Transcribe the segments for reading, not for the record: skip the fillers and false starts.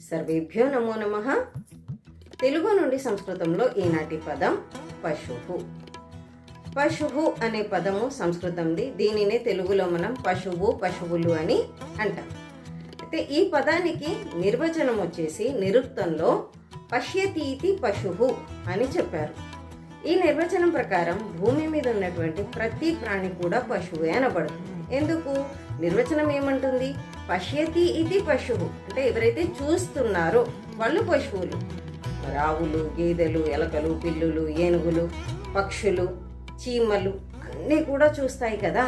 సర్వేభ్యో నమో నమః. తెలుగు నుండి సంస్కృతంలో ఈనాటి పదం పశువు. పశువు అనే పదము సంస్కృతంది. దీనినే తెలుగులో మనం పశువు, పశువులు అని అంటాం. అయితే ఈ పదానికి నిర్వచనం వచ్చేసి నిరుక్తంలో పశ్యతీతి పశువు అని చెప్పారు. ఈ నిర్వచనం ప్రకారం భూమి మీద ఉన్నటువంటి ప్రతి ప్రాణి కూడా పశువే అనబడుతుంది. ఎందుకు? నిర్వచనం ఏమంటుంది? పశ్యతి ఇది పశువు అంటే ఎవరైతే చూస్తున్నారో వాళ్ళు పశువులు. ఆవులు, గేదెలు, ఎలకలు, పిల్లులు, ఏనుగులు, పక్షులు, చీమలు అన్నీ కూడా చూస్తాయి కదా.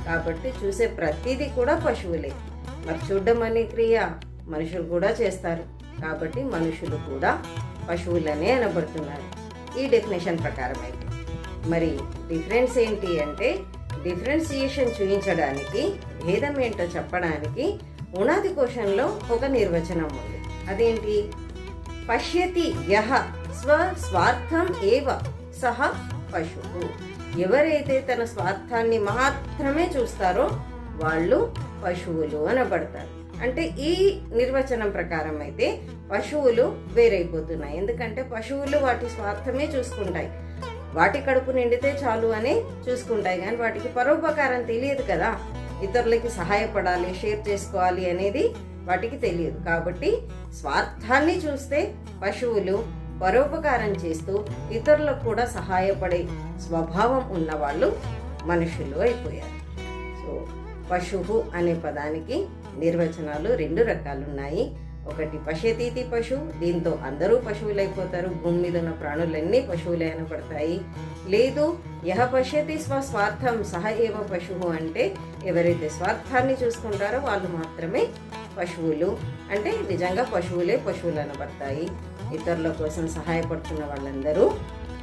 కాబట్టి చూసే ప్రతిదీ కూడా పశువులే. మరి చూడడం అనే క్రియ మనుషులు కూడా చేస్తారు. కాబట్టి మనుషులు కూడా పశువులనే అనబడుతున్నారు ఈ డెఫినేషన్ ప్రకారం. అయితే మరి డిఫరెన్స్ ఏంటి అంటే, డిఫరెన్సియేషన్ చూపించడానికి, భేదం ఏంటో చెప్పడానికి ఉనాది కోశంలో ఒక నిర్వచనం ఉంది. అదేంటి? పశ్యతి యః స్వార్థం ఏవ సహ పశువు. ఎవరైతే తన స్వార్థాన్ని మాత్రమే చూస్తారో వాళ్ళు పశువులు అనబడతారు. అంటే ఈ నిర్వచనం ప్రకారం అయితే పశువులు వేరైపోతున్నాయి. ఎందుకంటే పశువులు వాటి స్వార్థమే చూసుకుంటాయి. వాటి కడుపు నిండితే చాలు అని చూసుకుంటాయి. కానీ వాటికి పరోపకారం తెలియదు కదా. ఇతరులకి సహాయపడాలి, షేర్ చేసుకోవాలి అనేది వాటికి తెలియదు. కాబట్టి స్వార్థాన్ని చూస్తే పశువులు, పరోపకారం చేస్తూ ఇతరులకు కూడా సహాయపడే స్వభావం ఉన్నవాళ్ళు మనుషులు అయిపోయారు. సో పశువు అనే పదానికి నిర్వచనాలు 2 రకాలున్నాయి. ఒకటి పశ్యతీతి పశువు, దీంతో అందరూ పశువులైపోతారు, భూమి మీద ఉన్న ప్రాణులన్నీ పశువులే అనబడతాయి. లేదు యహ పశ్యతి స్వార్థం సహ ఏవ పశువు అంటే ఎవరైతే స్వార్థాన్ని చూసుకుంటారో వాళ్ళు మాత్రమే పశువులు. అంటే నిజంగా పశువులే పశువులు అనబడతాయి. ఇతరుల కోసం సహాయపడుతున్న వాళ్ళందరూ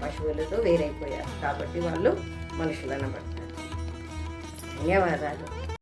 పశువులతో వేరైపోయారు. కాబట్టి వాళ్ళు మనుషులు అనబడతారు. ధన్యవాదాలు.